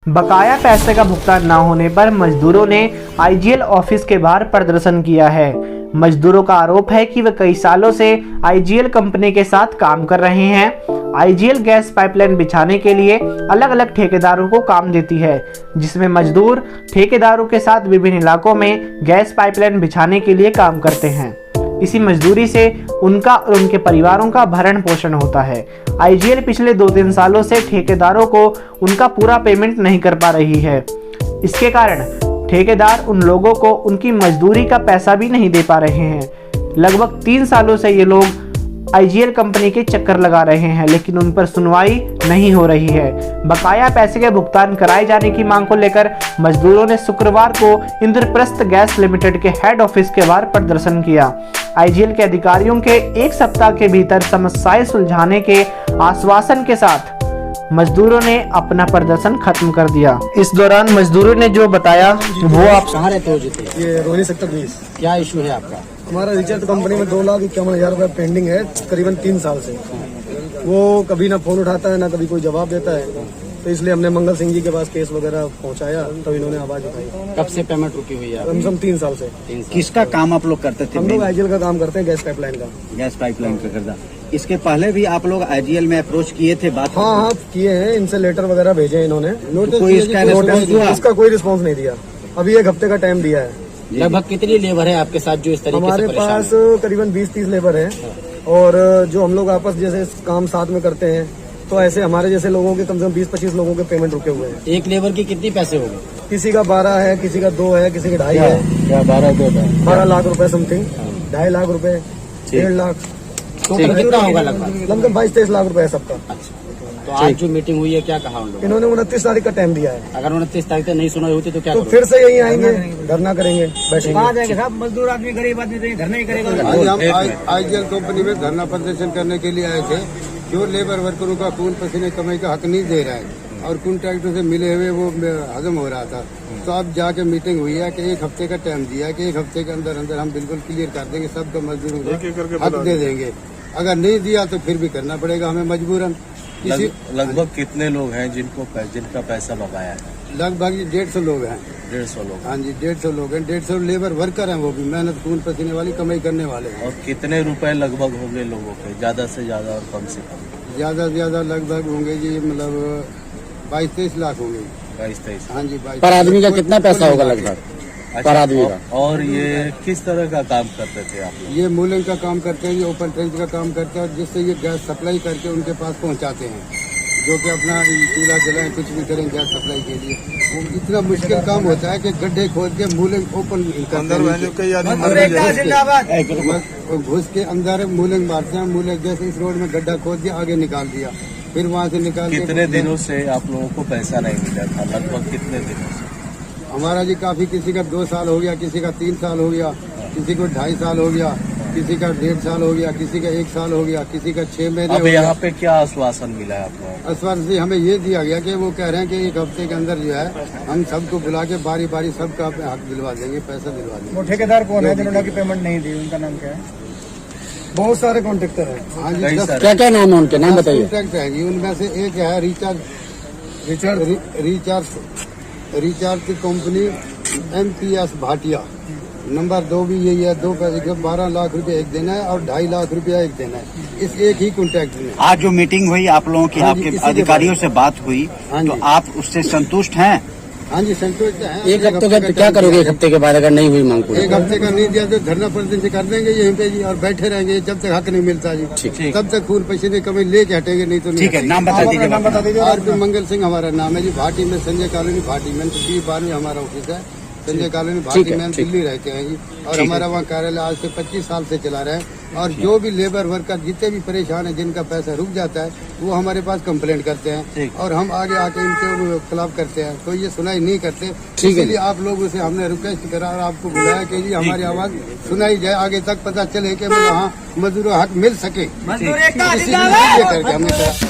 बकाया पैसे का भुगतान न होने पर मजदूरों ने आईजीएल ऑफिस के बाहर प्रदर्शन किया है। मजदूरों का आरोप है कि वे कई सालों से आईजीएल कंपनी के साथ काम कर रहे हैं। आईजीएल गैस पाइपलाइन बिछाने के लिए अलग अलग ठेकेदारों को काम देती है, जिसमें मजदूर ठेकेदारों के साथ विभिन्न इलाकों में गैस पाइपलाइन बिछाने के लिए काम करते हैं। इसी मजदूरी से उनका और उनके परिवारों का भरण पोषण होता है। आईजीएल पिछले 2-3 सालों से ठेकेदारों को उनका पूरा पेमेंट नहीं कर पा रही है। इसके कारण ठेकेदार उन लोगों को उनकी मजदूरी का पैसा भी नहीं दे पा रहे हैं। लगभग 3 सालों से ये लोग आईजीएल कंपनी के चक्कर लगा रहे हैं, लेकिन उन पर सुनवाई नहीं हो रही है। बकाया पैसे के भुगतान कराए जाने की मांग को लेकर मजदूरों ने शुक्रवार को इंद्रप्रस्थ गैस लिमिटेड के हेड ऑफिस के बाहर प्रदर्शन किया। आईजीएल के अधिकारियों के 1 सप्ताह के भीतर समस्याएं सुलझाने के आश्वासन के साथ मजदूरों ने अपना प्रदर्शन खत्म कर दिया। इस दौरान मजदूरों ने जो बताया वो आप कहाँ रहते हो? जीते ये रोहिणी सेक्टर 20। क्या इशू है आपका? हमारा रिचार्ज कंपनी में 2,51,000 रुपये पेंडिंग है करीबन 3 साल से। वो कभी ना फोन उठाता है ना कभी कोई जवाब देता है, तो इसलिए हमने मंगल सिंह जी के पास केस वगैरह पहुंचाया, तो इन्होंने आवाज उठाई। कब से पेमेंट रुकी हुई है? कम से कम 3 साल से। किसका काम आप लोग करते थे? हम लोग आईजीएल का काम करते हैं, गैस पाइपलाइन का। गैस पाइपलाइन का करता। इसके पहले भी आप लोग आईजीएल में अप्रोच किए थे? बात हाँ किए हैं, इनसे लेटर वगैरह भेजे इन्होंने। कोई इसका रिस्पॉन्स हुआ? इसका कोई रिस्पॉन्स नहीं दिया। अभी 1 हफ्ते का टाइम दिया है। लगभग कितनी लेबर है आपके साथ जो इस तरीके से हमारे परेशान पास करीबन 20-30 लेबर है, और जो हम लोग आपस जैसे काम साथ में करते हैं, तो ऐसे हमारे जैसे लोगों के कम से कम 20-25 लोगों के पेमेंट रुके हुए हैं। एक लेबर की कितनी पैसे हो गए? किसी का 12 है, किसी का 2 है, किसी का 2.5 है। क्या 12 लाख रुपए समथिंग, 2.5 लाख रुपए, 1.5 लाख, टोटल कितना होगा लगभग? लगभग 22-23 लाख रुपए है सबका। अच्छा, तो आज जो मीटिंग हुई है क्या कहा उन लोगों ने? इन्होंने 29 तारीख का टाइम दिया है। अगर 29 तारीख तक नहीं सुनाई होती तो क्या तो करोगे? फिर से यही आएंगे, धरना करेंगे, बैठेंगे। कहाँ जाएंगे साहब? मजदूर आदमी गरीब आदमी धरना ही करेगा। आज हम आईजीएल कंपनी में धरना प्रदर्शन करने के लिए आए थे। जो लेबर वर्करों का खून पसीने कमाई का हक नहीं दे रहा है और कॉन्ट्रैक्टर से मिले हुए वो हजम हो रहा था, तो अब जाके मीटिंग हुई है कि 1 हफ्ते का टाइम दिया है कि 1 हफ्ते के अंदर अंदर हम बिल्कुल क्लियर कर देंगे, सबका मजदूरों को हक दे देंगे। अगर नहीं दिया तो फिर भी करना पड़ेगा हमें मजबूरन। लगभग कितने लोग हैं जिनका पैसा बकाया है? लगभग 150 लोग हैं। 150 लोग। हाँ जी, 150 लोग हैं। 150 लेबर वर्कर हैं, वो भी मेहनत खून पसीने वाली कमाई करने वाले हैं। और कितने रुपए लगभग होंगे लोगों के, ज्यादा से ज्यादा और कम से कम? ज्यादा से ज्यादा लगभग होंगे जी, मतलब 22-23 लाख होंगे। 22-23। हाँ जी, 22 पर आदमी का कितना पैसा होगा लगभग पर आदमी का? और ये किस तरह का काम करते थे आप लोग? ये मूलिंग का काम करते हैं, ये ओपन ट्रेंच का काम करते हैं, जिससे ये गैस सप्लाई करके उनके पास पहुंचाते हैं, जो कि अपना चूल्हा जलाएं, कुछ भी करें गैस सप्लाई के लिए। वो इतना मुश्किल काम होता है कि गड्ढे खोद के मूलिंग ओपन घुस के अंदर मूलिंग मारते हैं। मूलिंग जैसे इस रोड में गड्ढा खोद दिया, आगे निकाल दिया, फिर वहाँ से निकाल के। कितने दिनों से आप लोगों को पैसा नहीं मिला था? लगभग कितने दिनों से? हमारा जी काफी, किसी का 2 साल हो गया, किसी का 3 साल हो गया, किसी को 2.5 साल हो गया, किसी का 1.5 साल हो गया, किसी का 1 साल हो गया, किसी का 6 महीने अब हो गया। यहाँ पे क्या आश्वासन मिला है आप लोगों को? आश्वासन से हमें ये दिया गया कि वो कह रहे हैं कि 1 हफ्ते के अंदर जो है हम सबको बुला के बारी बारी सबका हक दिलवा देंगे, पैसा दिलवा देंगे। वो ठेकेदार कौन है जिन्होंने की पेमेंट नहीं दी? उनका नाम क्या है? बहुत सारे कॉन्ट्रैक्टर है। हाँ जी, क्या क्या नाम है उनके? नाम बताइए। कॉन्ट्रैक्ट है जी, उनमें से एक है रिचार्ज की कंपनी MPS भाटिया। नंबर 2 भी यही है। 2 पैसे 12 लाख रुपए एक देना है और 2.5 लाख रुपया एक देना है, इस एक ही कॉन्ट्रैक्ट में। आज जो मीटिंग हुई आप लोगों की, हाँ जी, आपके इसी के अधिकारियों से बात हुई, हाँ तो जी। आप उससे संतुष्ट हैं? हाँ जी, संतुष्ट है। 1 हफ्ते का क्या करोगे? 1 हफ्ते के बाद अगर नहीं हुई मांग पूरी? 1 हफ्ते का नहीं दिया तो धरना प्रदर्शन कर देंगे यहीं पे जी, और बैठे रहेंगे जब तक हक नहीं मिलता जी। ठीक। तब तक खून पसीने कमाई लेके हटेंगे, नहीं तो नहीं ठीक है, नाम बता दीजिए। नाम बता दीजिए। RP मंगल सिंह हमारा नाम है जी। भाटी में संजय कॉलोनी, भाटी में B12 हमारा ऑफिस है। संजय कॉलोनी भाटी में, हम दिल्ली रहते हैं जी। और हमारा वहाँ कार्यालय आज से 25 साल से चला रहे हैं। और जो भी लेबर वर्कर जितने भी परेशान है, जिनका पैसा रुक जाता है, वो हमारे पास कंप्लेंट करते हैं और हम आगे आके इनके खिलाफ करते हैं, तो ये सुनाई नहीं करते। इसीलिए आप लोगों से हमने रिक्वेस्ट करा और आपको बुलाया कि जी हमारी आवाज सुनाई जाए, आगे तक पता चले कि हाँ मजदूरों हक मिल सके, इसीलिए करके हमने करा।